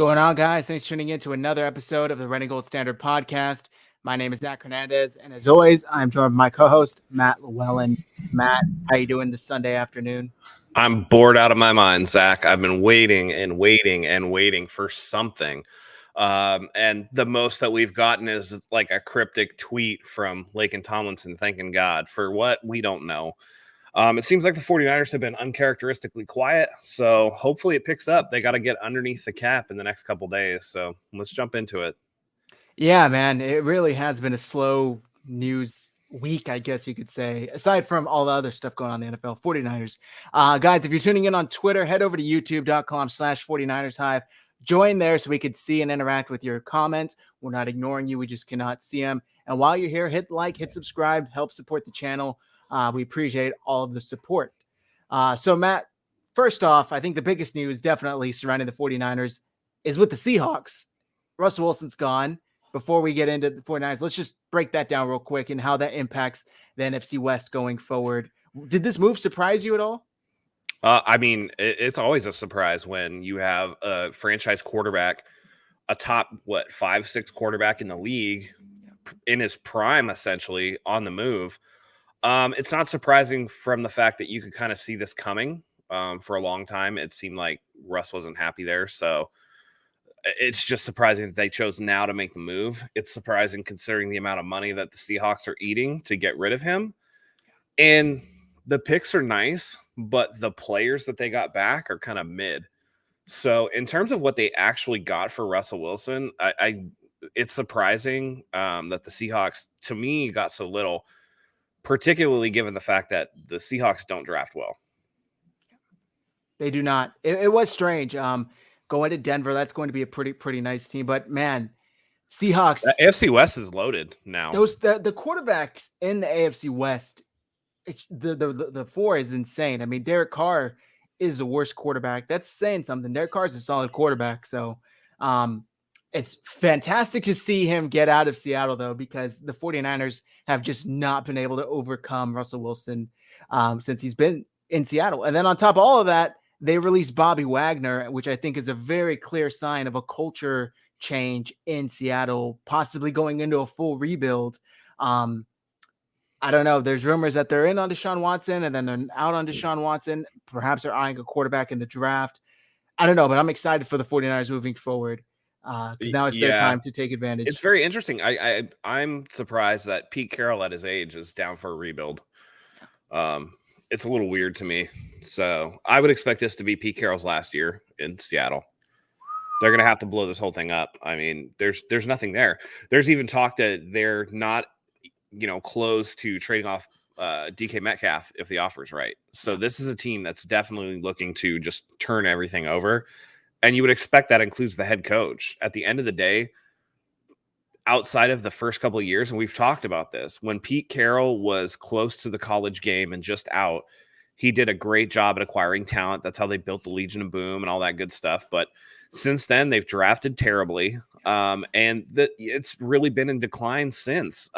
going on, guys? Thanks for tuning in to another episode of the Red and Gold Standard podcast. My name is Zach Hernandez, and as always, I'm joined by my co-host, Matt Llewellyn. Matt, how you doing this Sunday afternoon? I'm bored out of my mind, Zach. I've been waiting and waiting and waiting for something. And the most that we've gotten is like a cryptic tweet from Lake and Tomlinson thanking God for what we don't know. It seems like the 49ers have been uncharacteristically quiet, so hopefully it picks up. They got to get underneath the cap in the next couple days, so let's jump into it. Yeah, man, it really has been a slow news week, I guess you could say, aside from all the other stuff going on in the NFL. 49ers. Guys, if you're tuning in on Twitter, head over to youtube.com/49ers Hive. Join there so we could see and interact with your comments. We're not ignoring you. We just cannot see them. And while you're here, hit like, hit subscribe, help support the channel. We appreciate all of the support. So, Matt, first off, I think the biggest news definitely surrounding the 49ers is with the Seahawks. Russell Wilson's gone. Before we get into the 49ers, let's just break that down real quick and how that impacts the NFC West going forward. Did this move surprise you at all? I mean, it's always a surprise when you have a franchise quarterback, a top, 5-6 quarterback in the league in his prime, essentially on the move. It's not surprising from the fact that you could kind of see this coming for a long time. It seemed like Russ wasn't happy there. So it's just surprising that they chose now to make the move. It's surprising considering the amount of money that the Seahawks are eating to get rid of him. And the picks are nice, but the players that they got back are kind of mid. So in terms of what they actually got for Russell Wilson, it's surprising that the Seahawks, to me, got so little, particularly given the fact that the Seahawks don't draft well. They do not. It was strange. Going to Denver, that's going to be a pretty nice team. But man, Seahawks. The AFC West is loaded now. The quarterbacks in the AFC West, the four is insane. I mean, Derek Carr is the worst quarterback. That's saying something. Derek Carr is a solid quarterback. So it's fantastic to see him get out of Seattle, though, because the 49ers have just not been able to overcome Russell Wilson since he's been in Seattle. And then on top of all of that, they released Bobby Wagner, which I think is a very clear sign of a culture change in Seattle, possibly going into a full rebuild. I don't know. There's rumors that they're in on Deshaun Watson and then they're out on Deshaun Watson. Perhaps they're eyeing a quarterback in the draft. I don't know, but I'm excited for the 49ers moving forward because now it's their time to take advantage. It's very interesting. I'm surprised that Pete Carroll at his age is down for a rebuild. It's a little weird to me. So I would expect this to be Pete Carroll's last year in Seattle. They're going to have to blow this whole thing up. I mean, there's nothing there. There's even talk that they're not, close to trading off DK Metcalf if the offer is right. So this is a team that's definitely looking to just turn everything over. And you would expect that includes the head coach. At the end of the day, outside of the first couple of years, and we've talked about this, when Pete Carroll was close to the college game and just out, he did a great job at acquiring talent. That's how they built the Legion of Boom and all that good stuff. But since then, they've drafted terribly, and it's really been in decline since.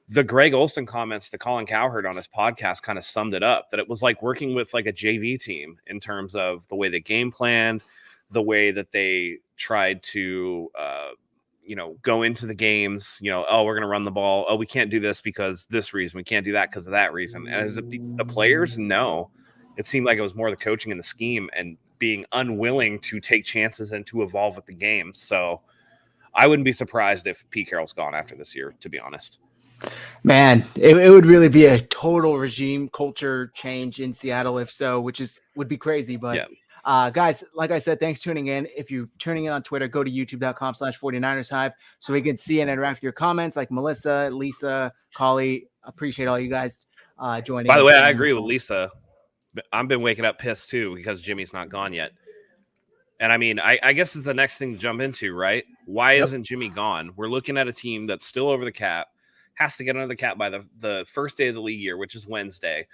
The Greg Olson comments to Colin Cowherd on his podcast kind of summed it up, that it was like working with like a JV team in terms of the way they game planned, the way that they tried to go into the games, we're going to run the ball. Oh, we can't do this because this reason. We can't do that because of that reason. And as the players, no, it seemed like it was more the coaching and the scheme and being unwilling to take chances and to evolve with the game. So I wouldn't be surprised if Pete Carroll's gone after this year, to be honest. Man, it would really be a total regime culture change in Seattle if so, which would be crazy. But yeah. Guys, like I said, thanks for tuning in. If you're tuning in on Twitter, go to youtube.com/49ers Hive so we can see and interact with your comments like Melissa, Lisa, Collie. Appreciate all you guys joining. By the way, I agree with Lisa. I've been waking up pissed too because Jimmy's not gone yet. And I mean, I guess it's the next thing to jump into, right? Why isn't Jimmy gone? We're looking at a team that's still over the cap, has to get under the cap by the first day of the league year, which is Wednesday.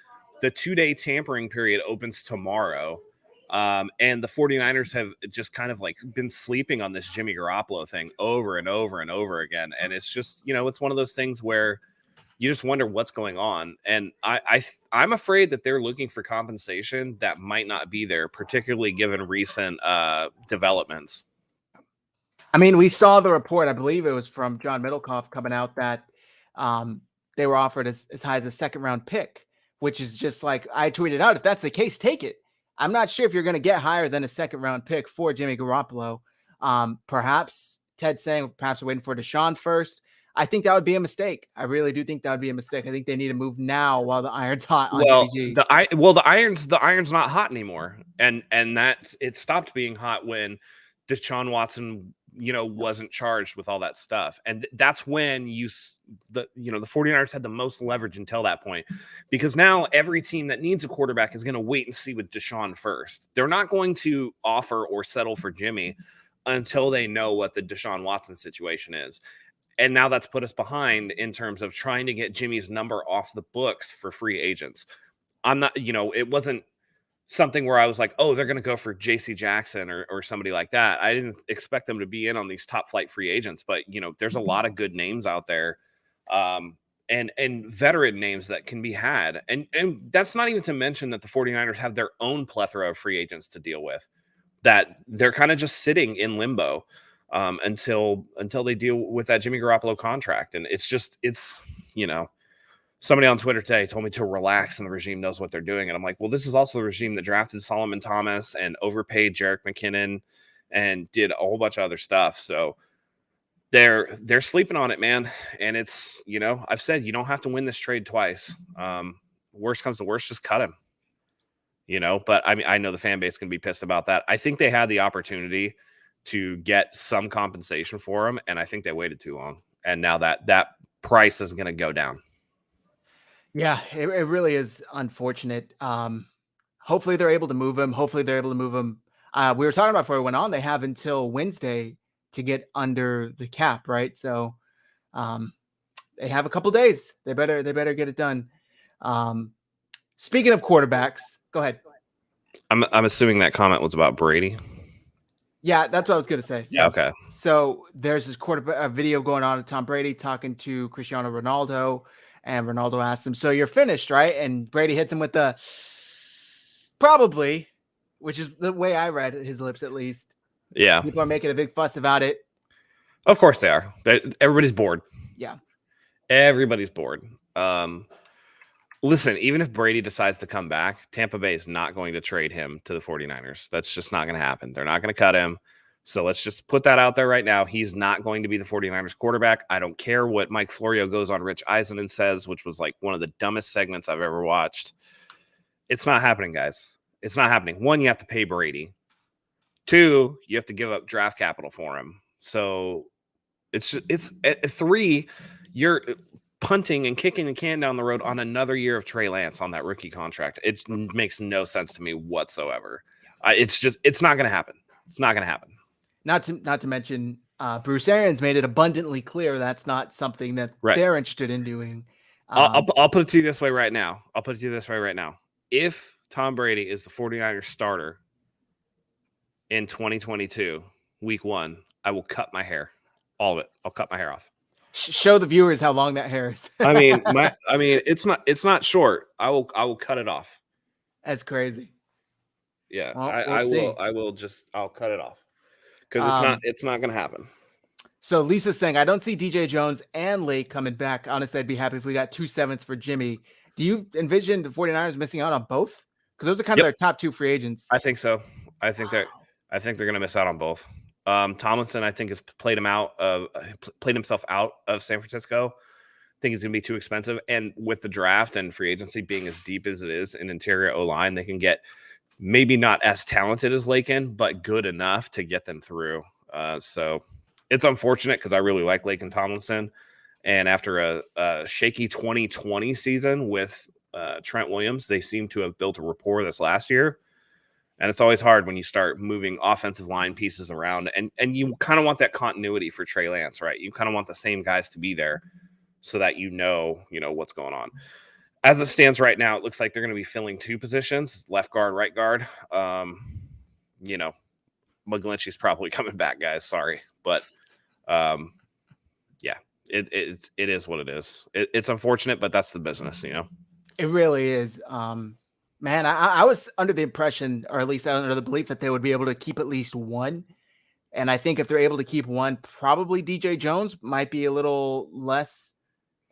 The 2-day tampering period opens tomorrow. And the 49ers have just kind of like been sleeping on this Jimmy Garoppolo thing over and over and over again. And it's just, it's one of those things where you just wonder what's going on. And I'm afraid that they're looking for compensation that might not be there, particularly given recent developments. I mean, we saw the report. I believe it was from John Middlecoff coming out that they were offered as high as a second-round pick, which is just like I tweeted out. If that's the case, take it. I'm not sure if you're going to get higher than a second-round pick for Jimmy Garoppolo. Perhaps Ted's saying perhaps we're waiting for Deshaun first. I think that would be a mistake. I really do think that would be a mistake. I think they need to move now while the iron's hot on Well, Jimmy G. the iron's not hot anymore, and that it stopped being hot when Deshaun Watson, wasn't charged with all that stuff, and that's when the 49ers had the most leverage until that point, because now every team that needs a quarterback is going to wait and see with Deshaun first. They're not going to offer or settle for Jimmy until they know what the Deshaun Watson situation is. And now that's put us behind in terms of trying to get Jimmy's number off the books for free agents. I'm not, it wasn't something where I was like, oh, they're going to go for JC Jackson or somebody like that. I didn't expect them to be in on these top flight free agents, but there's a lot of good names out there. And veteran names that can be had. And that's not even to mention that the 49ers have their own plethora of free agents to deal with, that they're kind of just sitting in limbo until they deal with that Jimmy Garoppolo contract. And it's somebody on Twitter today told me to relax and the regime knows what they're doing. And I'm like, well, this is also the regime that drafted Solomon Thomas and overpaid Jerick McKinnon and did a whole bunch of other stuff. So they're sleeping on it, man. And it's, I've said, you don't have to win this trade twice. Worst comes to worst, just cut him, but I mean, I know the fan base can be pissed about that. I think they had the opportunity to get some compensation for him, and I think they waited too long. And now that price is going to go down. Yeah, it really is unfortunate. Hopefully they're able to move him. We were talking about before we went on, they have until Wednesday to get under the cap, right? So they have a couple days. They better get it done. Speaking of quarterbacks, go ahead. I'm assuming that comment was about Brady. Yeah, that's what I was going to say. Yeah. Okay. So there's this video going on of Tom Brady talking to Cristiano Ronaldo, and Ronaldo asked him, "So you're finished, right?" And Brady hits him with the probably, which is the way I read his lips at least. Yeah. People are making a big fuss about it. Of course they are. Everybody's bored. Yeah. Everybody's bored. Listen, even if Brady decides to come back, Tampa Bay is not going to trade him to the 49ers. That's just not going to happen. They're not going to cut him. So let's just put that out there right now. He's not going to be the 49ers quarterback. I don't care what Mike Florio goes on Rich Eisen and says, which was like one of the dumbest segments I've ever watched. It's not happening, guys. It's not happening. One, you have to pay Brady. Two, you have to give up draft capital for him. So it's at 3, you're punting and kicking the can down the road on another year of Trey Lance on that rookie contract. It makes no sense to me whatsoever. It's not going to happen. It's not going to happen. Not to mention, Bruce Arians made it abundantly clear that's not something that they're interested in doing. I'll put it to you this way right now. If Tom Brady is the 49ers starter in 2022, week 1, I will cut my hair. All of it. I'll cut my hair off. Show the viewers how long that hair is. I mean, it's not short. I will cut it off. That's crazy. Yeah, well, I'll cut it off because it's not going to happen. So Lisa's saying, I don't see DJ Jones and Lake coming back. Honestly, I'd be happy if we got 2 7ths for Jimmy. Do you envision the 49ers missing out on both? Because those are kind of their top 2 free agents. I think so. I think they're going to miss out on both. Tomlinson, I think, has played himself out of San Francisco. I think he's going to be too expensive. And with the draft and free agency being as deep as it is in interior O-line, they can get maybe not as talented as Lakin, but good enough to get them through. So it's unfortunate because I really like Lakin Tomlinson. And after a shaky 2020 season with Trent Williams, they seem to have built a rapport this last year. And it's always hard when you start moving offensive line pieces around. And you kind of want that continuity for Trey Lance, right? You kind of want the same guys to be there so that you know what's going on. As it stands right now, it looks like they're going to be filling 2 positions, left guard, right guard. McGlinchey's probably coming back, guys. Sorry. But, yeah, it is what it is. It's unfortunate, but that's the business, It really is. Man, I was under the impression, or at least under the belief, that they would be able to keep at least one. And I think if they're able to keep one, probably DJ Jones might be a little less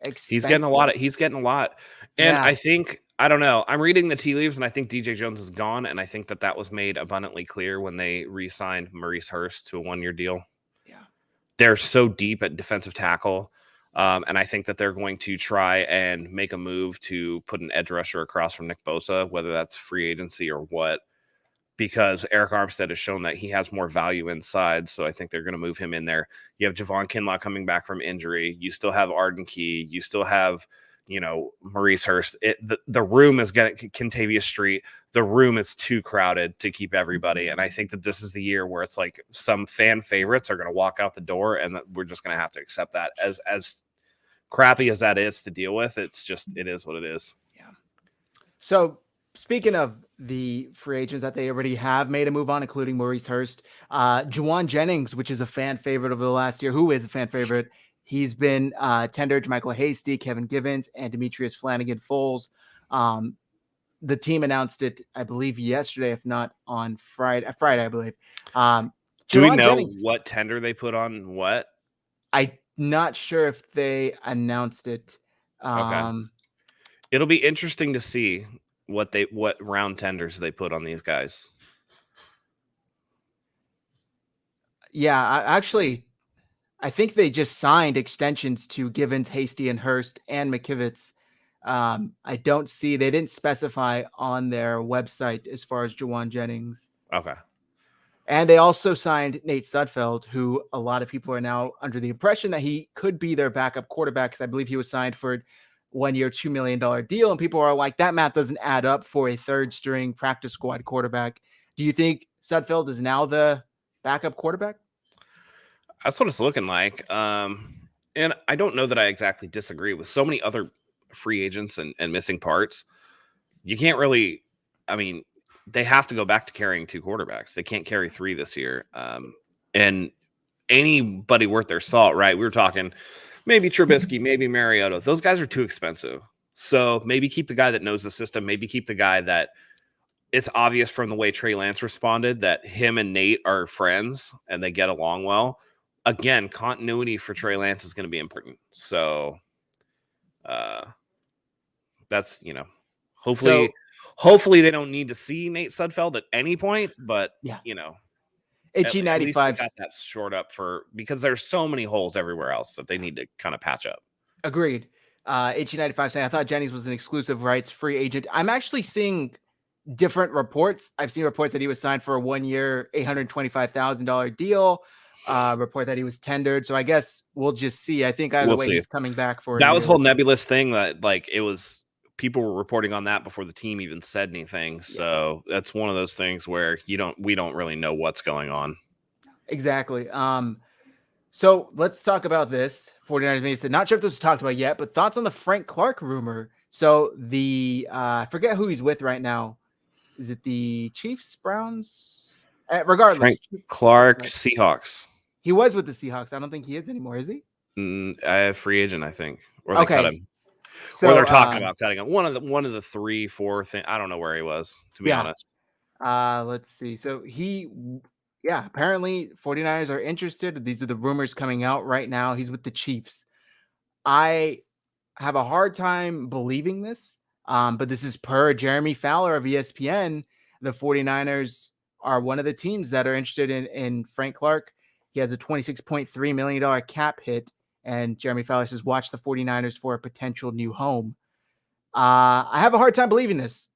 expensive. He's getting a lot. And Yeah. I think, I don't know, I'm reading the tea leaves, and I think DJ Jones is gone. And I think that was made abundantly clear when they re-signed Maurice Hurst to a 1-year deal. Yeah. They're so deep at defensive tackle. And I think that they're going to try and make a move to put an edge rusher across from Nick Bosa, whether that's free agency or what, because Eric Armstead has shown that he has more value inside. So I think they're going to move him in there. You have Javon Kinlaw coming back from injury. You still have Arden Key. You still have, Maurice Hurst. The room is getting Kentavious Street. The room is too crowded to keep everybody. And I think that this is the year where it's like some fan favorites are going to walk out the door, and that we're just going to have to accept that. As crappy as that is to deal with, it is what it is. Yeah. So speaking of the free agents that they already have made a move on, including Maurice Hurst, Juwan Jennings, which is a fan favorite over the last year, who is a fan favorite, he's been tendered to Michael Hasty, Kevin Givens, and Demetrius Flanagan-Foles. The team announced it, I believe, yesterday, if not on Friday, I believe. Do we know what tender they put on what? I'm not sure if they announced it. Okay. It'll be interesting to see what round tenders they put on these guys. Yeah, I think they just signed extensions to Givens, Hasty, and Hurst, and McKivitz. I don't see, they didn't specify on their website as far as Juwan Jennings. Okay. And they also signed Nate Sudfeld, who a lot of people are now under the impression that he could be their backup quarterback, because I believe he was signed for a 1-year, $2 million deal. And people are like, that math doesn't add up for a third-string practice squad quarterback. Do you think Sudfeld is now the backup quarterback? That's what it's looking like. And I don't know that I exactly disagree with so many other free agents and missing parts. You can't really, they have to go back to carrying 2 quarterbacks. They can't carry 3 this year. And anybody worth their salt, right? We were talking maybe Trubisky, maybe Mariota. Those guys are too expensive. So maybe keep the guy that knows the system. Maybe keep the guy that it's obvious from the way Trey Lance responded that him and Nate are friends and they get along well. Again, continuity for Trey Lance is going to be important. So that's, hopefully they don't need to see Nate Sudfeld at any point, but HE95 got that short up because there's so many holes everywhere else that they need to kind of patch up. Agreed. HE95 saying, I thought Jennings was an exclusive rights free agent. I'm actually seeing different reports. I've seen reports that he was signed for a 1-year, $825,000 deal. Report that he was tendered. So I guess we'll just see. I think either way he's coming back for that was a whole nebulous thing that it was people were reporting on that before the team even said anything. So that's one of those things where we don't really know what's going on. Exactly. So let's talk about this. 49ers media said, not sure if this was talked about yet, but thoughts on the Frank Clark rumor. So I forget who he's with right now. Is it the Chiefs, Browns? Regardless. Frank Clark, Seahawks. He was with the Seahawks. I don't think he is anymore, is he? Free agent, I think. Or they cut him. So, or they're talking about cutting him. One of the 3-4 thing. I don't know where he was, to be honest. Let's see. So apparently 49ers are interested. These are the rumors coming out right now. He's with the Chiefs. I have a hard time believing this, but this is per Jeremy Fowler of ESPN. The 49ers are one of the teams that are interested in Frank Clark. He has a $26.3 million cap hit, and Jeremy Fowler says, watch the 49ers for a potential new home. I have a hard time believing this.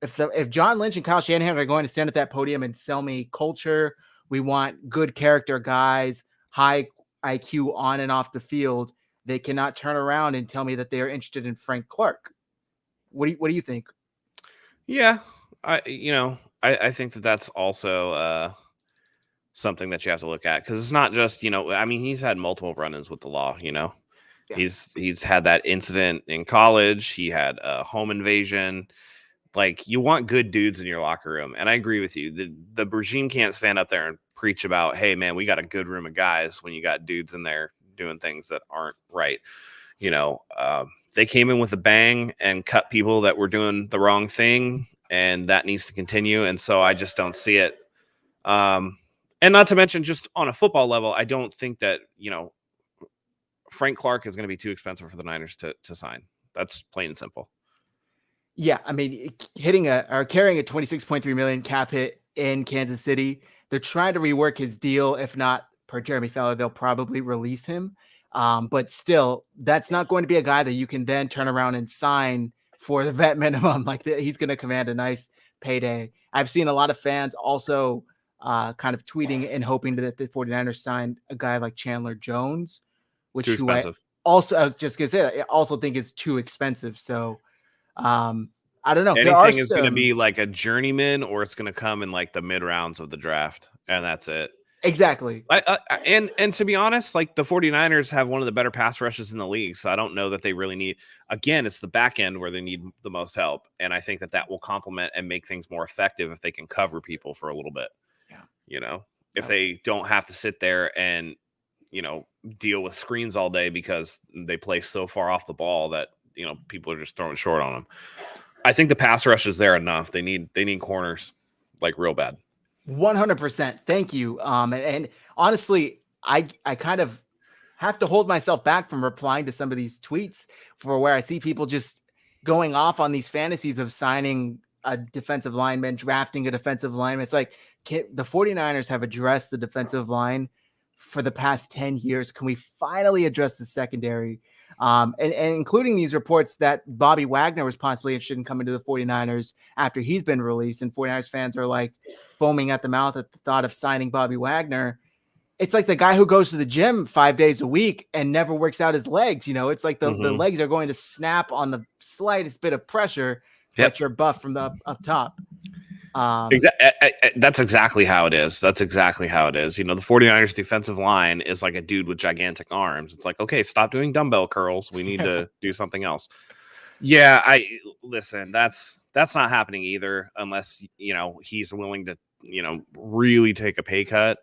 If John Lynch and Kyle Shanahan are going to stand at that podium and sell me culture, we want good character guys, high IQ on and off the field, they cannot turn around and tell me that they are interested in Frank Clark. What do you think? Yeah, I think that's also something that you have to look at, because it's not just, he's had multiple run-ins with the law, Yeah. He's had that incident in college. He had a home invasion. You want good dudes in your locker room. And I agree with you. The regime can't stand up there and preach about, hey, man, we got a good room of guys when you got dudes in there doing things that aren't right. They came in with a bang and cut people that were doing the wrong thing, and that needs to continue. And so I just don't see it. And not to mention, just on a football level, I don't think that, Frank Clark is going to be too expensive for the Niners to sign. That's plain and simple. Yeah, I mean, carrying a 26.3 million cap hit in Kansas City. They're trying to rework his deal. If not, per Jeremy Fowler, they'll probably release him. But still, that's not going to be a guy that you can then turn around and sign for the vet minimum. He's going to command a nice payday. I've seen a lot of fans also kind of tweeting and hoping that the 49ers signed a guy like Chandler Jones, Too expensive. I was just going to say that I also think is too expensive. So, I don't know. Anything is going to be like a journeyman, or it's going to come in like the mid rounds of the draft, and that's it. Exactly. And to be honest, like the 49ers have one of the better pass rushes in the league, so I don't know that they really need. Again, it's the back end where they need the most help, and I think that will complement and make things more effective if they can cover people for a little bit. Yeah. If they don't have to sit there and deal with screens all day because they play so far off the ball that people are just throwing short on them. I think the pass rush is there enough. They need corners like real bad. 100%. Thank you. And honestly, I kind of have to hold myself back from replying to some of these tweets for where I see people just going off on these fantasies of signing a defensive lineman, drafting a defensive lineman. It's like the 49ers have addressed the defensive line for the past 10 years. Can we finally address the secondary? And including these reports that Bobby Wagner was possibly interested in coming to the 49ers after he's been released, and 49ers fans are like foaming at the mouth at the thought of signing Bobby Wagner. It's like the guy who goes to the gym 5 days a week and never works out his legs. It's like the legs are going to snap on the slightest bit of pressure, but you're buff from the up top. That's exactly how it is. The 49ers defensive line is like a dude with gigantic arms. It's like, okay, stop doing dumbbell curls. We need to do something else. Yeah, listen, that's not happening either unless, he's willing to, really take a pay cut.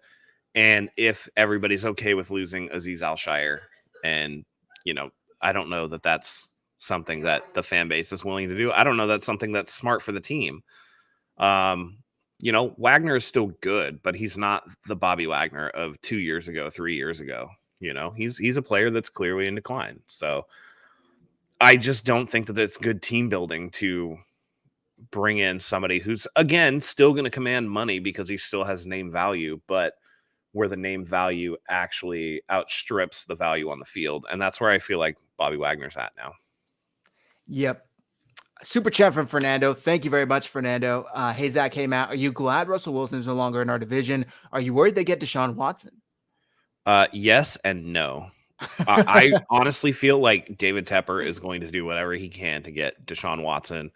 And if everybody's okay with losing Azeez Al-Shaair, and, I don't know that that's something that the fan base is willing to do. I don't know that's something that's smart for the team. Wagner is still good, but he's not the Bobby Wagner of 2 years ago, 3 years ago. He's a player that's clearly in decline. So I just don't think that it's good team building to bring in somebody who's, again, still going to command money because he still has name value, but where the name value actually outstrips the value on the field. And that's where I feel like Bobby Wagner's at now. Yep. Super chat from Fernando. Thank you very much, Fernando. Hey, Zach, hey, Matt. Are you glad Russell Wilson is no longer in our division? Are you worried they get Deshaun Watson? Yes and no. I honestly feel like David Tepper is going to do whatever he can to get Deshaun Watson,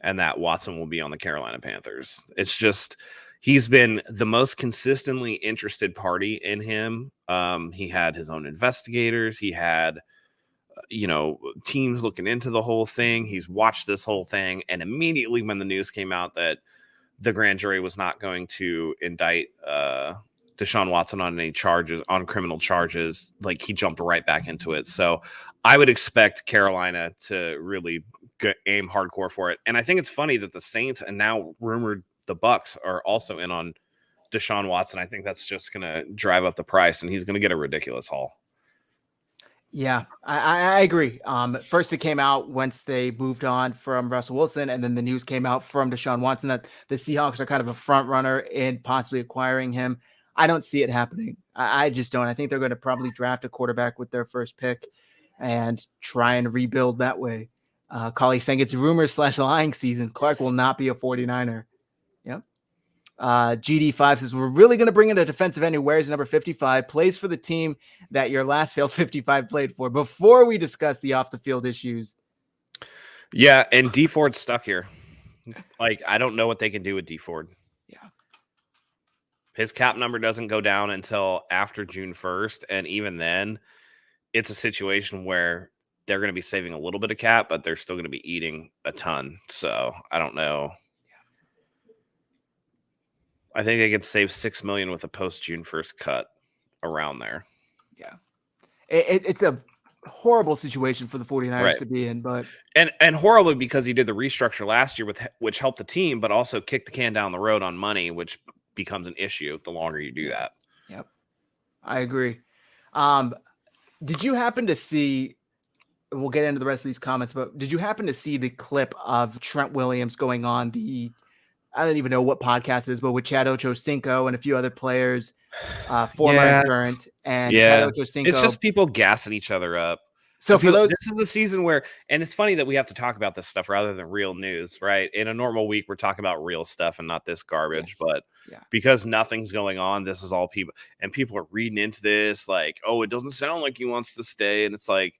and that Watson will be on the Carolina Panthers. It's just he's been the most consistently interested party in him. He had his own investigators. He had teams looking into the whole thing. He's watched this whole thing. And immediately when the news came out that the grand jury was not going to indict Deshaun Watson on any charges, on criminal charges, like he jumped right back into it. So I would expect Carolina to really aim hardcore for it. And I think it's funny that the Saints and now rumored the Bucks are also in on Deshaun Watson. I think that's just going to drive up the price, and he's going to get a ridiculous haul. Yeah, I agree. First it came out once they moved on from Russell Wilson, and then the news came out from Deshaun Watson that the Seahawks are kind of a front runner in possibly acquiring him. I don't see it happening. I just don't. I think they're going to probably draft a quarterback with their first pick and try and rebuild that way. Kali saying it's rumors / lying season. Clark will not be a 49er. Yep. GD5 says, we're really going to bring in a defensive end who wears number 55, plays for the team that your last failed 55 played for, before we discuss the off the field issues. Yeah. And D Ford's stuck here. Like, I don't know what they can do with D Ford. Yeah. His cap number doesn't go down until after June 1st. And even then it's a situation where they're going to be saving a little bit of cap, but they're still going to be eating a ton. So I don't know. I think they could save $6 million with a post June 1st cut around there. Yeah. It's a horrible situation for the 49ers to be in, but and horribly because he did the restructure last year which helped the team, but also kicked the can down the road on money, which becomes an issue the longer you do that. Yep. I agree. Did you happen to see, we'll get into the rest of these comments, but did you happen to see the clip of Trent Williams going on I don't even know what podcast it is, but with Chad Ochocinco and a few other players, former and current, and Chad Ochocinco. It's just people gassing each other up. So for those, this is the season where, and it's funny that we have to talk about this stuff rather than real news, right? In a normal week, we're talking about real stuff and not this garbage. But because nothing's going on, this is all people, and people are reading into this like, oh, it doesn't sound like he wants to stay, and it's like,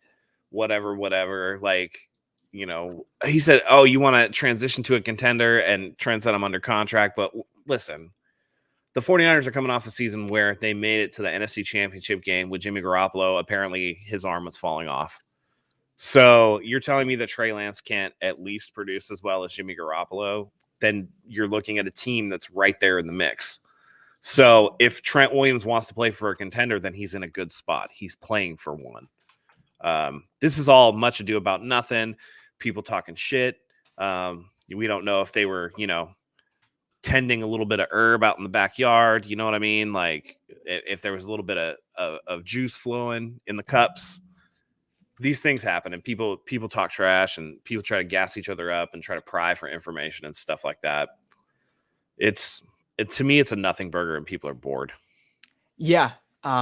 whatever. Like, you know, he said, oh, you want to transition to a contender, and Trent said I'm under contract. But listen, the 49ers are coming off a season where they made it to the NFC Championship game with Jimmy Garoppolo. Apparently, his arm was falling off. So you're telling me that Trey Lance can't at least produce as well as Jimmy Garoppolo? Then you're looking at a team that's right there in the mix. So if Trent Williams wants to play for a contender, then he's in a good spot. He's playing for one. This is all much ado about nothing. People talking shit. We don't know if they were, you know, tending a little bit of herb out in the backyard. You know what I mean? Like if there was a little bit of juice flowing in the cups. These things happen, and people talk trash, and people try to gas each other up and try to pry for information and stuff like that. To me, it's a nothing burger, and people are bored. Yeah.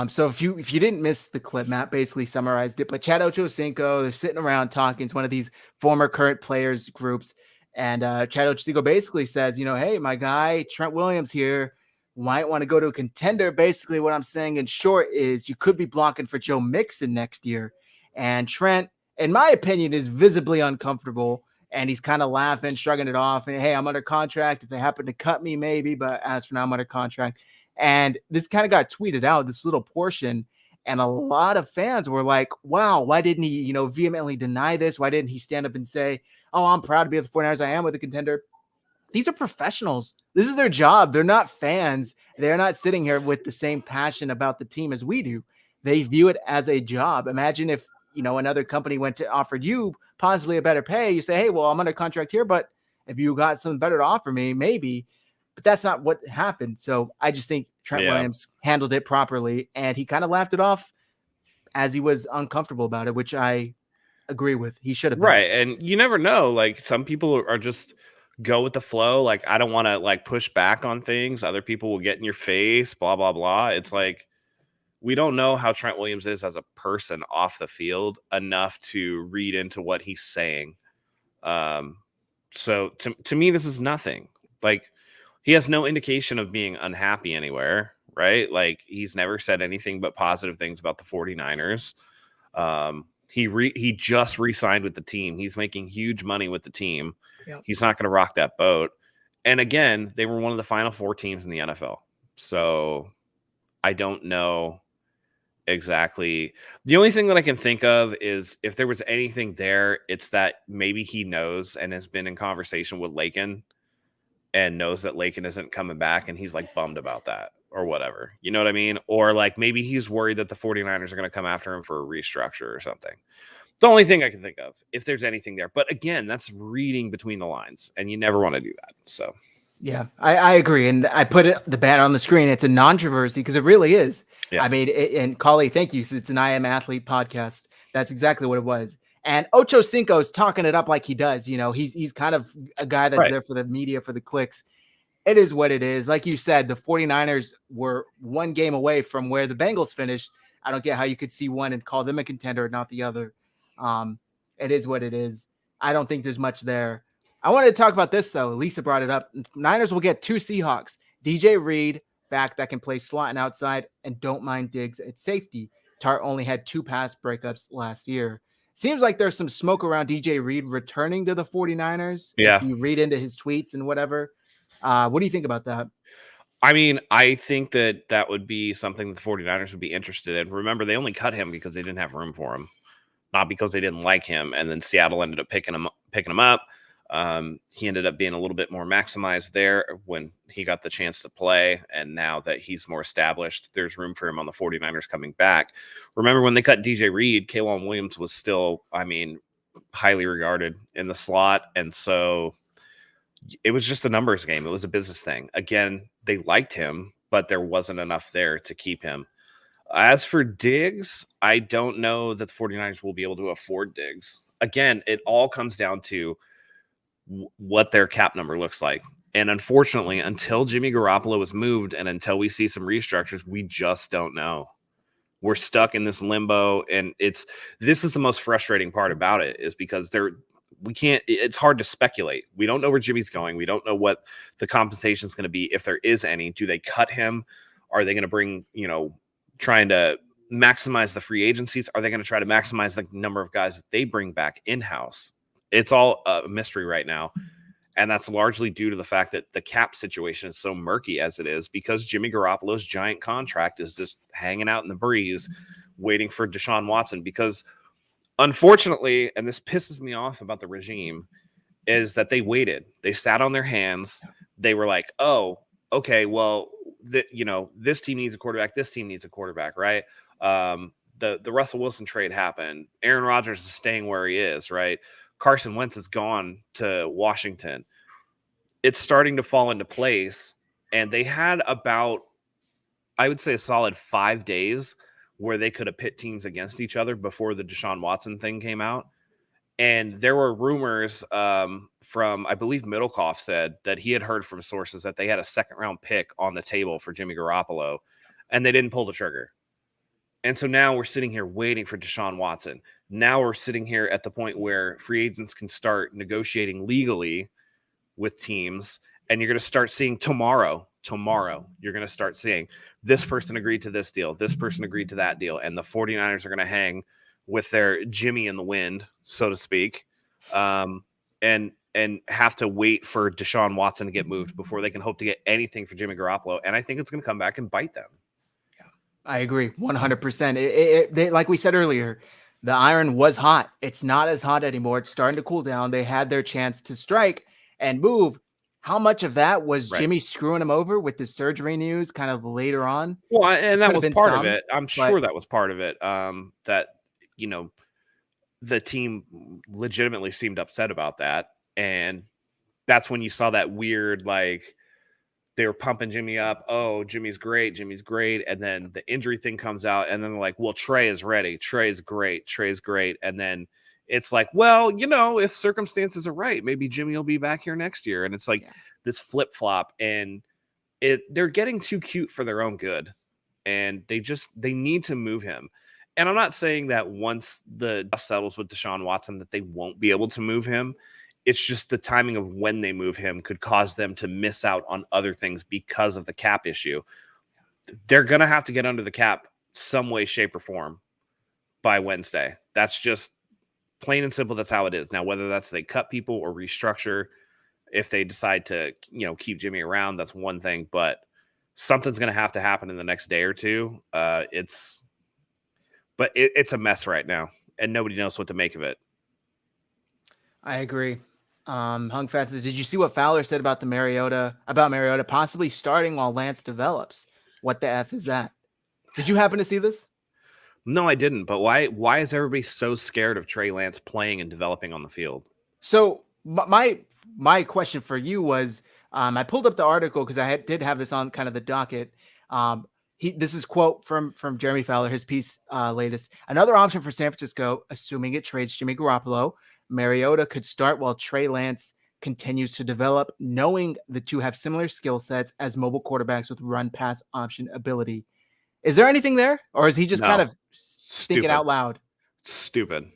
So if you didn't miss the clip, Matt basically summarized it. But Chad Ochocinco, they're sitting around talking. It's one of these former current players groups, and Chad Ochocinco basically says, you know, hey, my guy Trent Williams here might want to go to a contender. Basically, what I'm saying in short is you could be blocking for Joe Mixon next year. And Trent, in my opinion, is visibly uncomfortable, and he's kind of laughing, shrugging it off. And hey, I'm under contract. If they happen to cut me, maybe, but as for now, I'm under contract. And this kind of got tweeted out, this little portion, and a lot of fans were like, wow, why didn't he, you know, vehemently deny this? Why didn't he stand up and say, oh, I'm proud to be with the 49ers. I am with a contender. These are professionals. This is their job. They're not fans. They're not sitting here with the same passion about the team as we do. They view it as a job. Imagine if, you know, another company went to offered you possibly a better pay. You say, hey, well, I'm under contract here, but if you got something better to offer me, maybe. But that's not what happened. So I just think Trent Williams handled it properly, and he kind of laughed it off as he was uncomfortable about it, which I agree with. He should have been. Right. And you never know. Like, some people are just go with the flow. Like, I don't want to like push back on things. Other people will get in your face, blah, blah, blah. It's like, we don't know how Trent Williams is as a person off the field enough to read into what he's saying. So to me, this is nothing. Like, he has no indication of being unhappy anywhere, right? Like, he's never said anything but positive things about the 49ers. He just re-signed with the team. He's making huge money with the team. Yep. He's not going to rock that boat. And again, they were one of the final 4 teams in the NFL. So I don't know exactly. The only thing that I can think of is if there was anything there, it's that maybe he knows and has been in conversation with Lakin and knows that Lakin isn't coming back, and he's like bummed about that or whatever. You know what I mean? Or like maybe he's worried that the 49ers are going to come after him for a restructure or something. The only thing I can think of, if there's anything there. But again, that's reading between the lines, and you never want to do that. So yeah, I agree. And I put the banner on the screen. It's a non-controversy because it really is. Yeah. I mean, and Collie, thank you. It's an I Am Athlete podcast. That's exactly what it was. And Ochocinco's talking it up like he does. You know, he's kind of a guy that's there for the media, for the clicks. It is what it is. Like you said, the 49ers were one game away from where the Bengals finished. I don't get how you could see one and call them a contender and not the other. It is what it is. I don't think there's much there. I wanted to talk about this, though. Lisa brought it up. Niners will get 2 Seahawks. DJ Reid, back that can play slot and outside, and don't mind Diggs at safety. Tart only had 2 pass breakups last year. Seems like there's some smoke around DJ Reid returning to the 49ers. Yeah. If you read into his tweets and whatever. What do you think about that? I mean, I think that would be something the 49ers would be interested in. Remember, they only cut him because they didn't have room for him, not because they didn't like him. And then Seattle ended up picking him up. He ended up being a little bit more maximized there when he got the chance to play. And now that he's more established, there's room for him on the 49ers coming back. Remember when they cut DJ Reid, K'Waun Williams was still, I mean, highly regarded in the slot. And so it was just a numbers game. It was a business thing. Again, they liked him, but there wasn't enough there to keep him. As for Diggs, I don't know that the 49ers will be able to afford Diggs. Again, it all comes down to what their cap number looks like. And unfortunately, until Jimmy Garoppolo is moved and until we see some restructures, we just don't know. We're stuck in this limbo, and this is the most frustrating part about it, is because it's hard to speculate. We don't know where Jimmy's going. We don't know what the compensation is going to be, if there is any. Do they cut him? Are they going to bring, trying to maximize the free agencies? Are they going to try to maximize the number of guys that they bring back in-house? It's all a mystery right now. And that's largely due to the fact that the cap situation is so murky as it is, because Jimmy Garoppolo's giant contract is just hanging out in the breeze, waiting for Deshaun Watson. Because unfortunately, and this pisses me off about the regime, is that they waited. They sat on their hands. They were like, oh, okay, well, this team needs a quarterback. This team needs a quarterback, right? The Russell Wilson trade happened. Aaron Rodgers is staying where he is, right? Carson Wentz is gone to Washington. It's starting to fall into place. And they had about, I would say, a solid 5 days where they could have pit teams against each other before the Deshaun Watson thing came out. And there were rumors from, I believe Middlecoff said that he had heard from sources that they had a second-round pick on the table for Jimmy Garoppolo, and they didn't pull the trigger. And so now we're sitting here waiting for Deshaun Watson. Now we're sitting here at the point where free agents can start negotiating legally with teams, and you're going to start seeing tomorrow, you're going to start seeing this person agreed to this deal, this person agreed to that deal, and the 49ers are going to hang with their Jimmy in the wind, so to speak, and have to wait for Deshaun Watson to get moved before they can hope to get anything for Jimmy Garoppolo. And I think it's going to come back and bite them. I agree 100%. They, like we said earlier, the iron was hot. It's not as hot anymore. It's starting to cool down. They had their chance to strike and move. How much of that was Jimmy screwing him over with the surgery news kind of later on? Well, and that was part of it. I'm sure that was part of it. That, the team legitimately seemed upset about that. And that's when you saw that weird, they were pumping Jimmy up. Oh, Jimmy's great. And then the injury thing comes out, and then they're like, well, Trey is ready. Trey's great. And then it's like, well, if circumstances are right, maybe Jimmy will be back here next year. And it's like this flip flop, and they're getting too cute for their own good. And they need to move him. And I'm not saying that once the dust settles with Deshaun Watson that they won't be able to move him. It's just the timing of when they move him could cause them to miss out on other things because of the cap issue. They're going to have to get under the cap some way, shape, or form by Wednesday. That's just plain and simple. That's how it is. Now, whether that's they cut people or restructure, if they decide to, keep Jimmy around, that's one thing. But something's going to have to happen in the next day or two. It's a mess right now, and nobody knows what to make of it. I agree. Hung Fat says, did you see what Fowler said about Mariota possibly starting while Lance develops? What the F is that? Did you happen to see this? No, I didn't. But why is everybody so scared of Trey Lance playing and developing on the field? So my question for you was, I pulled up the article because I did have this on kind of the docket. This is quote from Jeremy Fowler, his piece latest. Another option for San Francisco, assuming it trades Jimmy Garoppolo, Mariota could start while Trey Lance continues to develop, knowing the two have similar skill sets as mobile quarterbacks with run-pass option ability. Is there anything there, or is he just kind of thinking out loud? Stupid.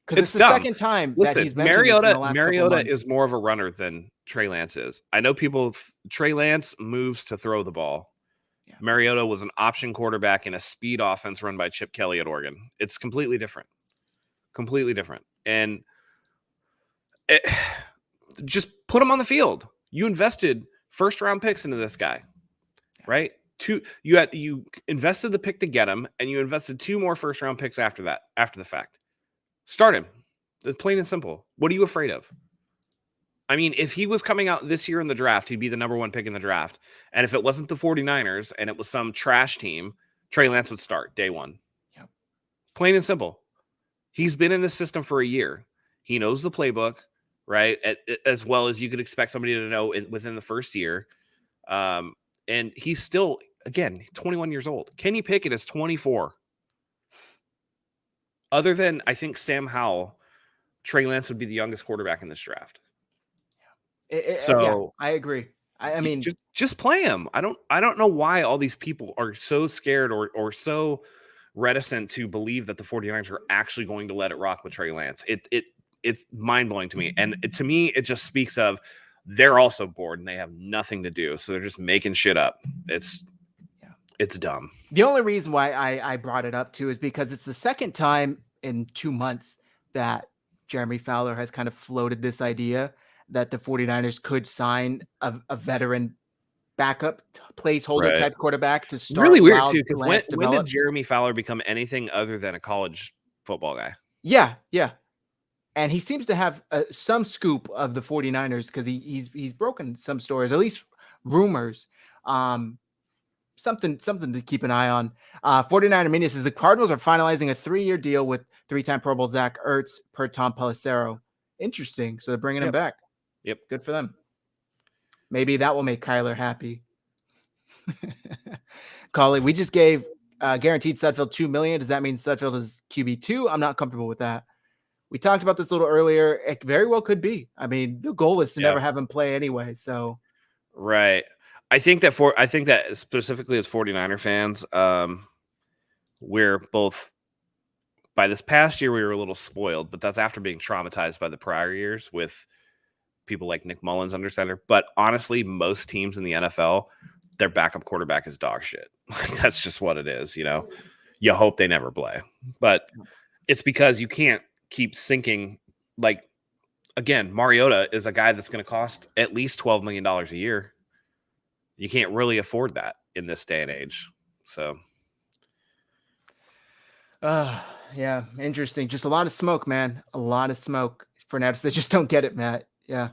Because it's the second time that he's mentioned this in the last Mariota couple months. is more of a runner than Trey Lance is. I know Trey Lance moves to throw the ball. Yeah. Mariota was an option quarterback in a speed offense run by Chip Kelly at Oregon. It's completely different. And just put him on the field. You invested first-round picks into this guy, right? You invested the pick to get him, and you invested 2 more first-round picks after the fact. Start him. It's plain and simple. What are you afraid of? I mean, if he was coming out this year in the draft, he'd be the number 1 pick in the draft. And if it wasn't the 49ers and it was some trash team, Trey Lance would start day 1. Yep. Plain and simple. He's been in this system for a year. He knows the playbook, right? As well as you could expect somebody to know within the first year. And he's still, again, 21 years old. Kenny Pickett is 24. Other than, I think, Sam Howell, Trey Lance would be the youngest quarterback in this draft. Yeah, I agree. I mean, just play him. I don't know why all these people are so scared or so reticent to believe that the 49ers are actually going to let it rock with Trey Lance. It's mind-blowing to me. And to me, it just speaks of they're also bored and they have nothing to do. So they're just making shit up. It's dumb. The only reason why I brought it up too is because it's the second time in 2 months that Jeremy Fowler has kind of floated this idea that the 49ers could sign a veteran backup placeholder type quarterback to start. Really weird too, because when did Jeremy Fowler become anything other than a college football guy? Yeah. And he seems to have some scoop of the 49ers because he's broken some stories, at least rumors. Something to keep an eye on. 49er Media says the Cardinals are finalizing a 3-year deal with 3-time Pro Bowl Zach Ertz per Tom Pelissero. Interesting. So they're bringing him back. Yep. Good for them. Maybe that will make Kyler happy. Collie, we just gave guaranteed Sudfeld $2 million. Does that mean Sudfeld is QB2? I'm not comfortable with that. We talked about this a little earlier. It very well could be. I mean, the goal is to never have him play anyway. So, right. I think that specifically as 49er fans, we're both, by this past year, we were a little spoiled, but that's after being traumatized by the prior years with people like Nick Mullins under center. But honestly, most teams in the NFL, their backup quarterback is dog shit. That's just what it is. You hope they never play, but it's because you can't keep sinking. Like, again, Mariota is a guy that's going to cost at least $12 million a year. You can't really afford that in this day and age. So, yeah, interesting. Just a lot of smoke, man. A lot of smoke for now. They just don't get it, Matt. Yeah.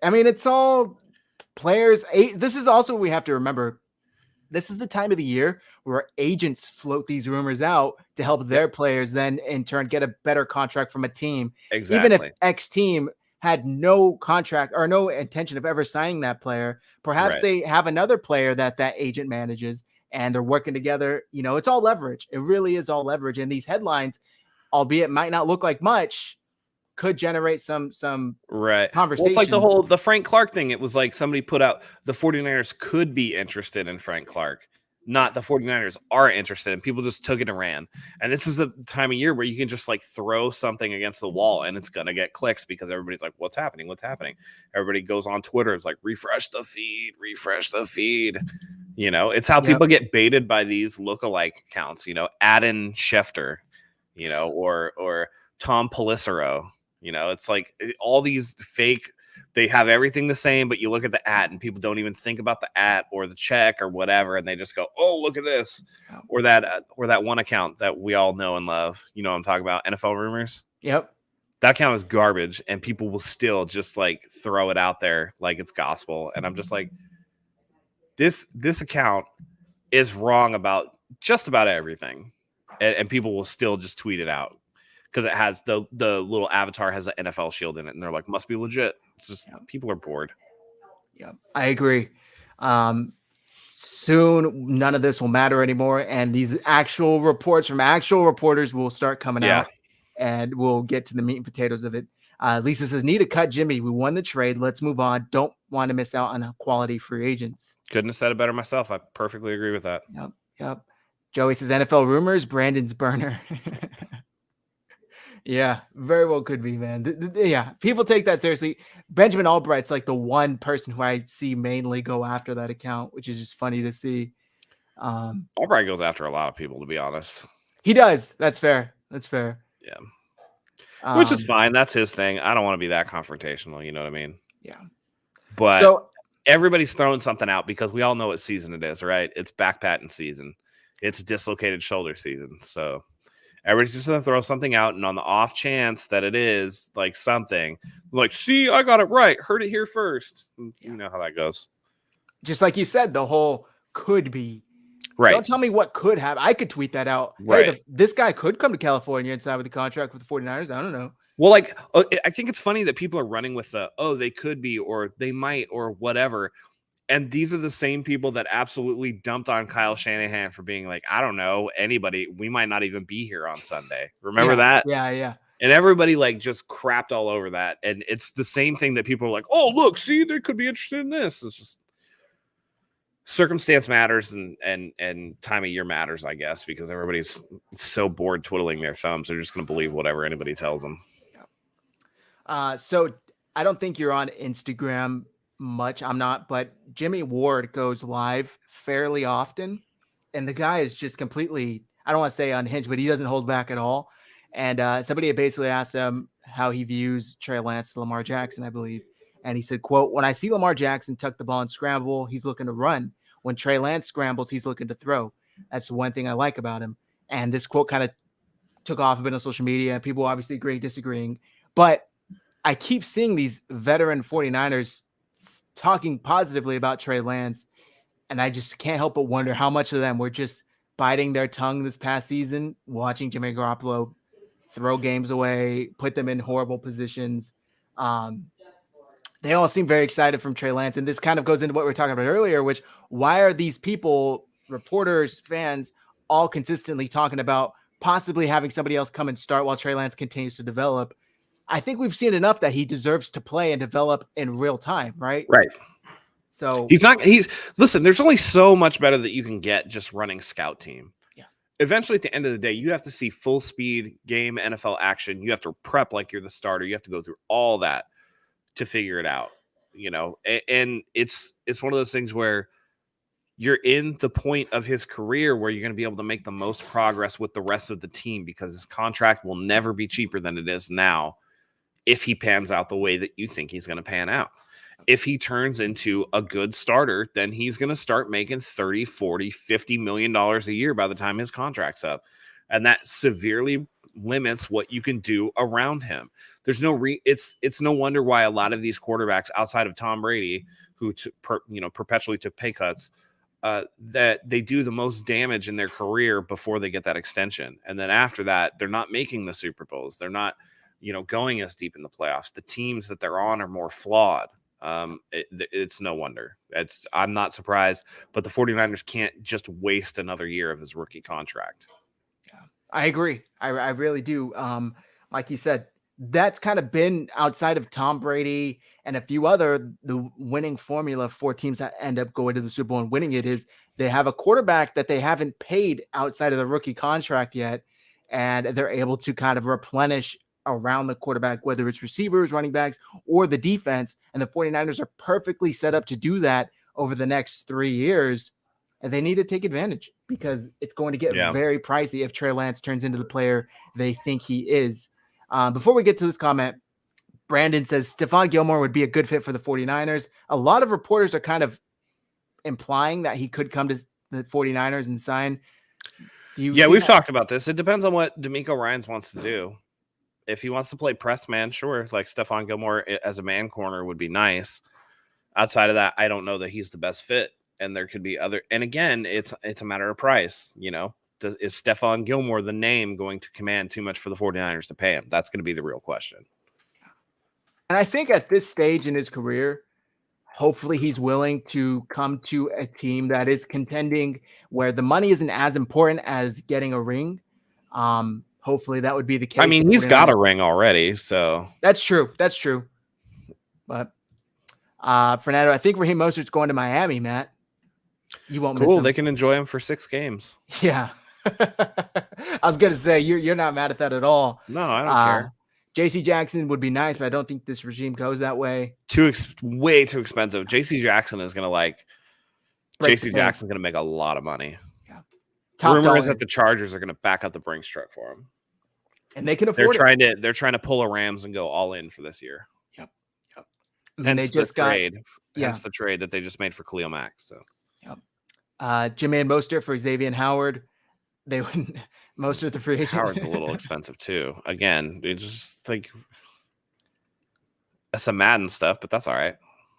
I mean, it's all players. This is also what we have to remember. This is the time of the year where agents float these rumors out to help their players then in turn get a better contract from a team. Exactly. Even if X team had no contract or no intention of ever signing that player, perhaps they have another player that agent manages and they're working together. It's all leverage. It really is all leverage. And these headlines, albeit might not look like much, could generate some conversations. Well, it's like the Frank Clark thing. It was like somebody put out the 49ers could be interested in Frank Clark, not the 49ers are interested, and people just took it and ran. And this is the time of year where you can just like throw something against the wall and it's going to get clicks because everybody's like, what's happening? Everybody goes on Twitter. It's like, refresh the feed. It's how people get baited by these lookalike accounts, Adam Schefter, or Tom Pelissero. It's like all these fake, they have everything the same, but you look at the @ and people don't even think about the @ or the check or whatever. And they just go, oh, look at this. Or that one account that we all know and love. You know what I'm talking about? NFL Rumors. Yep. That account is garbage and people will still just like throw it out there like it's gospel. And I'm just like, this account is wrong about just about everything. And people will still just tweet it out. Because it has the little avatar has an NFL shield in it, and they're like, must be legit. It's just people are bored. Yeah, I agree. Soon, none of this will matter anymore, and these actual reports from actual reporters will start coming out, and we'll get to the meat and potatoes of it. Lisa says, need to cut Jimmy. We won the trade. Let's move on. Don't want to miss out on quality free agents. Couldn't have said it better myself. I perfectly agree with that. Yep. Joey says, NFL Rumors, Brandon's burner. Yeah, very well could be, man. Yeah, people take that seriously. Benjamin Albright's like the one person who I see mainly go after that account, which is just funny to see. Albright goes after a lot of people, to be honest. He does. That's fair. Yeah. Which is fine. That's his thing. I don't want to be that confrontational. You know what I mean? Yeah. But everybody's throwing something out because we all know what season it is, right? It's back patent season. It's dislocated shoulder season. So everybody's just going to throw something out, and on the off chance that it is like something, like, see, I got it right. Heard it here first. You know how that goes. Just like you said, the whole could be. Right. Don't tell me what could happen. I could tweet that out. Right. Hey, this guy could come to California and sign with the contract with the 49ers. I don't know. Well, like, I think it's funny that people are running with they could be, or they might, or whatever. And these are the same people that absolutely dumped on Kyle Shanahan for being like, I don't know, anybody. We might not even be here on Sunday. Remember that? Yeah. And everybody like just crapped all over that. And it's the same thing that people are like, oh, look, see, they could be interested in this. It's just circumstance matters and time of year matters, I guess, because everybody's so bored twiddling their thumbs. They're just going to believe whatever anybody tells them. So I don't think you're on Instagram much. I'm not, but Jimmy Ward goes live fairly often. And the guy is just completely, I don't want to say unhinged, but he doesn't hold back at all. And somebody had basically asked him how he views Trey Lance to Lamar Jackson, I believe. And he said, quote, when I see Lamar Jackson tuck the ball and scramble, he's looking to run. When Trey Lance scrambles, he's looking to throw. That's the one thing I like about him. And this quote kind of took off a bit on social media. People obviously agree, disagreeing. But I keep seeing these veteran 49ers talking positively about Trey Lance. And I just can't help but wonder how much of them were just biting their tongue this past season, watching Jimmy Garoppolo throw games away, put them in horrible positions. They all seem very excited from Trey Lance. And this kind of goes into what we were talking about earlier, which why are these people, reporters, fans, all consistently talking about possibly having somebody else come and start while Trey Lance continues to develop? I think we've seen enough that he deserves to play and develop in real time, right? Right. So listen, there's only so much better that you can get just running scout team. Yeah. Eventually at the end of the day, you have to see full speed game NFL action. You have to prep like you're the starter. You have to go through all that to figure it out, and it's one of those things where you're in the point of his career where you're going to be able to make the most progress with the rest of the team because his contract will never be cheaper than it is now if he pans out the way that you think he's going to pan out. If he turns into a good starter, then he's going to start making 30, 40, $50 million a year by the time his contract's up. And that severely limits what you can do around him. There's it's no wonder why a lot of these quarterbacks outside of Tom Brady, who perpetually took pay cuts, that they do the most damage in their career before they get that extension. And then after that, they're not making the Super Bowls. They're not, going as deep in the playoffs. The teams that they're on are more flawed. It's no wonder. I'm not surprised, but the 49ers can't just waste another year of his rookie contract. Yeah, I agree. I really do. Like you said, that's kind of been outside of Tom Brady and a few other, the winning formula for teams that end up going to the Super Bowl and winning it is they have a quarterback that they haven't paid outside of the rookie contract yet. And they're able to kind of replenish around the quarterback, whether it's receivers, running backs, or the defense. And the 49ers are perfectly set up to do that over the next 3 years. And they need to take advantage because it's going to get very pricey if Trey Lance turns into the player they think he is. Before we get to this comment, Brandon says Stephon Gilmore would be a good fit for the 49ers. A lot of reporters are kind of implying that he could come to the 49ers and sign. We've talked about this. It depends on what DeMeco Ryans wants to do. If he wants to play press man, sure. Like Stephon Gilmore as a man corner would be nice. Outside of that, I don't know that he's the best fit. And there could be other. And again, it's a matter of price. Is Stephon Gilmore, the name, going to command too much for the 49ers to pay him? That's going to be the real question. And I think at this stage in his career, hopefully he's willing to come to a team that is contending where the money isn't as important as getting a ring. Hopefully that would be the case. I mean, he's got a ring already, so. That's true. But Fernando, I think Raheem Mostert's going to Miami, Matt. You won't miss him. Cool, they can enjoy him for 6 games. Yeah. I was going to say, you're not mad at that at all. No, I don't care. J.C. Jackson would be nice, but I don't think this regime goes that way. Way too expensive. J.C. Jackson is going to J.C. Jackson's going to make a lot of money. Yeah. Rumor is that the Chargers are going to back up the Brinks truck for him. And they can afford it. They're trying to pull a Rams and go all in for this year. Yep. And they just hence the trade that they just made for Khalil Mack. So. Yep. Jermaine Mostert for Xavier Howard. They wouldn't. Mostert the free agent. Howard's a little expensive too. Again, they just think that's some Madden stuff, but that's all right.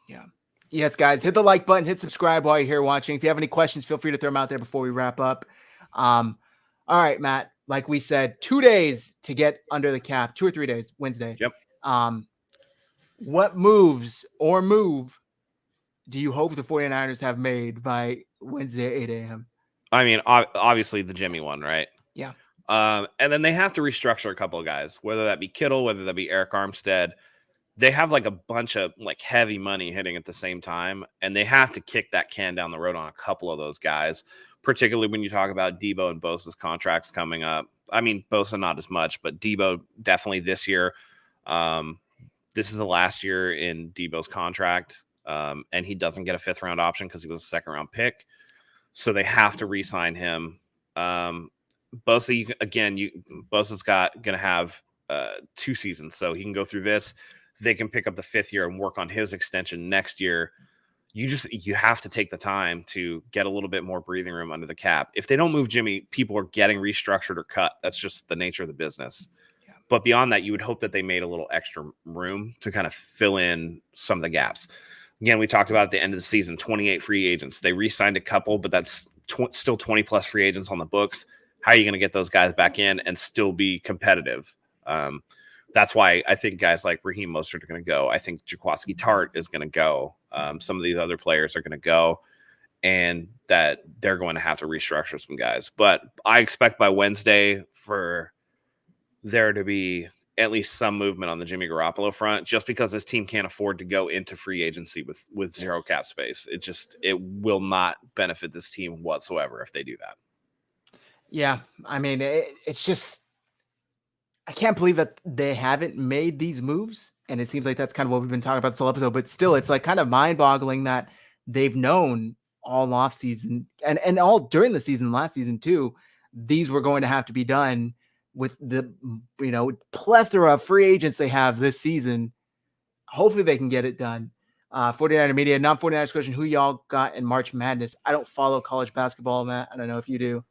Yeah. Yes, guys, hit the like button, hit subscribe while you're here watching. If you have any questions, feel free to throw them out there before we wrap up. All right, Matt. Like we said, 2 days to get under the cap. 2 or 3 days. Wednesday. Yep. What moves or move do you hope the 49ers have made by Wednesday at 8 a.m.? I mean, obviously the Jimmy one, right? Yeah. And then they have to restructure a couple of guys, whether that be Kittle, whether that be Eric Armstead. They have like a bunch of like heavy money hitting at the same time, and they have to kick that can down the road on a couple of those guys, particularly when you talk about Debo and Bosa's contracts coming up. I mean, Bosa not as much, but Debo definitely this year. This is the last year in Debo's contract, and he doesn't get a 5th round option because he was a 2nd round pick. So they have to re-sign him. Bosa, Bosa's going to have 2 seasons, so he can go through this. They can pick up the 5th year and work on his extension next year. You have to take the time to get a little bit more breathing room under the cap. If they don't move Jimmy, people are getting restructured or cut. That's just the nature of the business. Yeah. But beyond that, you would hope that they made a little extra room to kind of fill in some of the gaps. Again, we talked about at the end of the season, 28 free agents. They re-signed a couple, but that's still 20 plus free agents on the books. How are you going to get those guys back in and still be competitive? That's why I think guys like Raheem Mostert are going to go. I think Jaquiski Tart is going to go. Some of these other players are going to go, and that they're going to have to restructure some guys. But I expect by Wednesday for there to be at least some movement on the Jimmy Garoppolo front, just because this team can't afford to go into free agency with zero cap space. It will not benefit this team whatsoever if they do that. Yeah, I mean, it's just, I can't believe that they haven't made these moves. And it seems like that's kind of what we've been talking about this whole episode, but still it's like kind of mind boggling that they've known all off season and all during the season, last season too, these were going to have to be done with the, plethora of free agents they have this season. Hopefully they can get it done. 49er Media, not 49ers question, who y'all got in March Madness? I don't follow college basketball, Matt. I don't know if you do.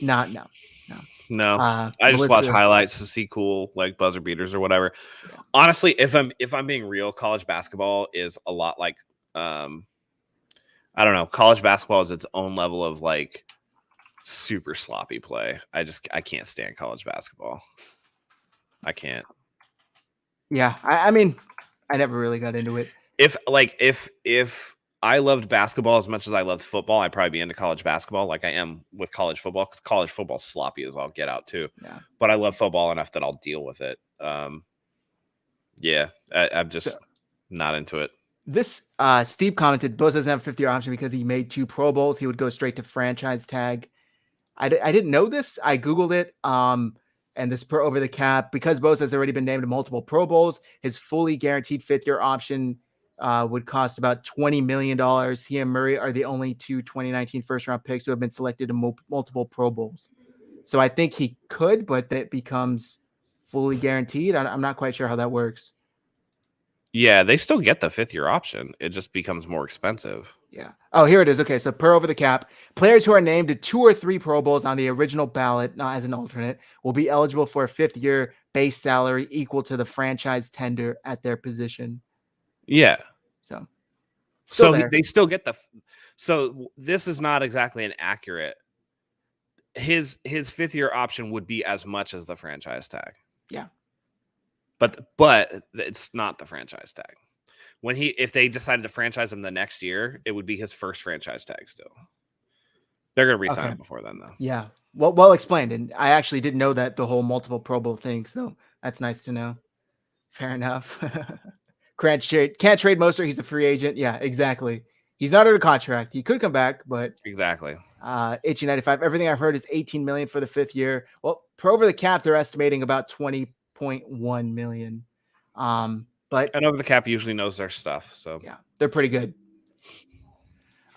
No. I just watch highlights to see cool like buzzer beaters or whatever. Yeah. Honestly, if I'm being real, college basketball is a lot like I don't know. College basketball is its own level of like super sloppy play. I can't stand college basketball. I can't. Yeah, I mean, I never really got into it. If I loved basketball as much as I loved football, I'd probably be into college basketball like I am with college football, because college football's sloppy as all get out too. Yeah. But I love football enough that I'll deal with it. I'm just not into it. This Steve commented, Bosa doesn't have a 50-year option because he made 2 Pro Bowls. He would go straight to franchise tag. I didn't know this. I Googled it. And this per over the cap, because Bosa has already been named to multiple Pro Bowls, his fully guaranteed 5th-year option would cost about $20 million. He and Murray are the only 2 2019 first-round picks who have been selected in multiple Pro Bowls. So I think he could, but that becomes fully guaranteed. I'm not quite sure how that works. Yeah, they still get the 5th-year option. It just becomes more expensive. Yeah. Oh, here it is. Okay, so per over the cap, players who are named to 2 or 3 Pro Bowls on the original ballot, not as an alternate, will be eligible for a 5th-year base salary equal to the franchise tender at their position. Yeah. So they still get so this is not exactly an accurate. His 5th-year option would be as much as the franchise tag. Yeah. But it's not the franchise tag. If they decided to franchise him the next year, it would be his first franchise tag still. They're going to re-sign him before then, though. Yeah. Well explained. And I actually didn't know that the whole multiple Pro Bowl thing. So that's nice to know. Fair enough. Can't trade Mostert. He's a free agent. Yeah, exactly. He's not under contract. He could come back, but exactly. Itchy 95. Everything I've heard is $18 million for the 5th year. Well, per over the cap, they're estimating about $20.1 million. But over the cap usually knows their stuff. So yeah, they're pretty good.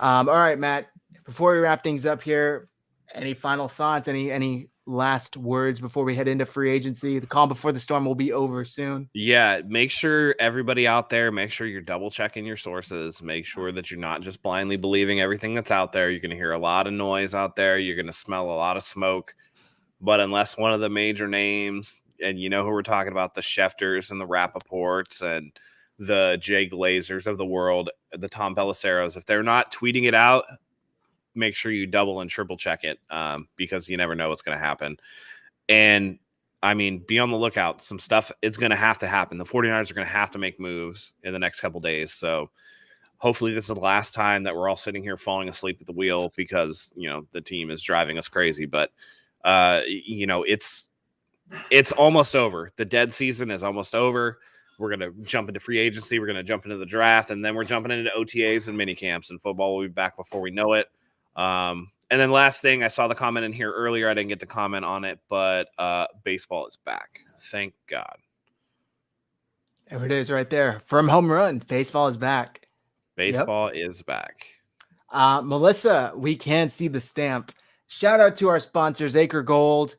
All right, Matt, before we wrap things up here, any final thoughts, any last words before we head into free agency? The calm before the storm will be over soon. Yeah, make sure everybody out there, make sure you're double checking your sources. Make sure that you're not just blindly believing everything that's out there. You're going to hear a lot of noise out there. You're going to smell a lot of smoke. But unless one of the major names, and you know who we're talking about, the Schefters and the Rappaports and the Jay Glazers of the world, the Tom Pelisseros, if they're not tweeting it out, make sure you double and triple check it, because you never know what's going to happen. And I mean, be on the lookout. Some stuff is going to happen. The 49ers are going to have to make moves in the next couple days. So hopefully this is the last time that we're all sitting here falling asleep at the wheel because, the team is driving us crazy. But, it's almost over. The dead season is almost over. We're going to jump into free agency. We're going to jump into the draft, and then we're jumping into OTAs and mini camps, and football will be back before we know it. And then last thing, I saw the comment in here earlier. I didn't get to comment on it, but baseball is back. Thank God. There it is right there. From home run, baseball is back. Baseball is back. Melissa, we can see the stamp. Shout out to our sponsors, Acre Gold.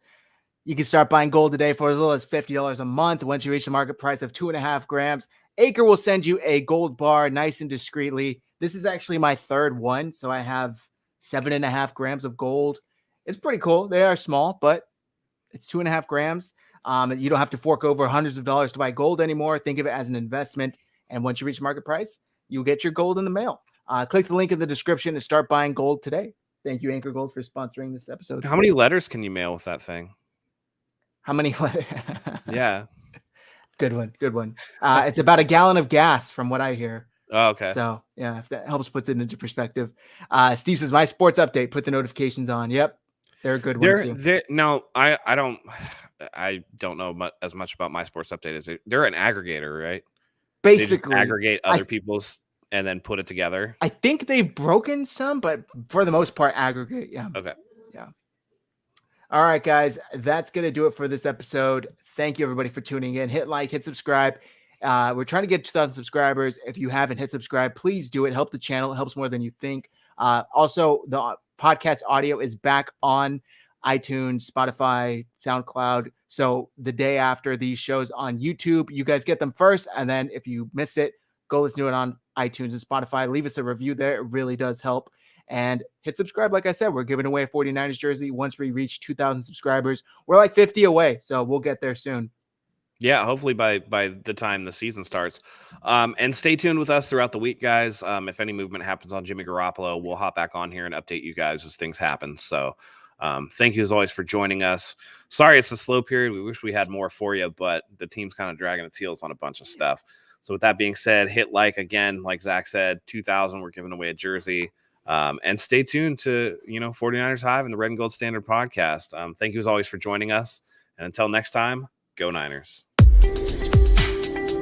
You can start buying gold today for as little as $50 a month. Once you reach the market price of 2.5 grams, Acre will send you a gold bar nice and discreetly. This is actually my third one, so I have 7.5 grams of gold. It's pretty cool. They are small, but it's 2.5 grams. You don't have to fork over hundreds of dollars to buy gold anymore. Think of it as an investment. And once you reach market price, you'll get your gold in the mail. Click the link in the description to start buying gold today. Thank you, Acre Gold, for sponsoring this episode. How many letters can you mail with that thing? How many letters? Yeah. Good one. It's about a gallon of gas from what I hear. Oh, okay. So, yeah, if that helps put it into perspective. Steve says, my sports update, put the notifications on. Yep. They're a good one, too. No, I don't know as much about my sports update. Is it? They're an aggregator, right? Basically. They aggregate other people's and then put it together. I think they've broken some, but for the most part, aggregate. Yeah. Okay. Yeah. All right, guys, that's going to do it for this episode. Thank you, everybody, for tuning in. Hit like, hit subscribe. We're trying to get 2,000 subscribers. If you haven't hit subscribe, please do it. Help the channel. It helps more than you think. Also, the podcast audio is back on iTunes, Spotify, SoundCloud. So the day after these shows on YouTube, you guys get them first. And then if you missed it, go listen to it on iTunes and Spotify. Leave us a review there. It really does help. And hit subscribe. Like I said, we're giving away a 49ers jersey once we reach 2,000 subscribers. We're like 50 away, so we'll get there soon. Yeah, hopefully by the time the season starts. And stay tuned with us throughout the week, guys. If any movement happens on Jimmy Garoppolo, we'll hop back on here and update you guys as things happen. So thank you as always for joining us. Sorry it's a slow period. We wish we had more for you, but the team's kind of dragging its heels on a bunch of stuff. So with that being said, hit like again, like Zach said, 2,000, we're giving away a jersey. And stay tuned to, 49ers Hive and the Red and Gold Standard podcast. Thank you as always for joining us. And until next time, go Niners.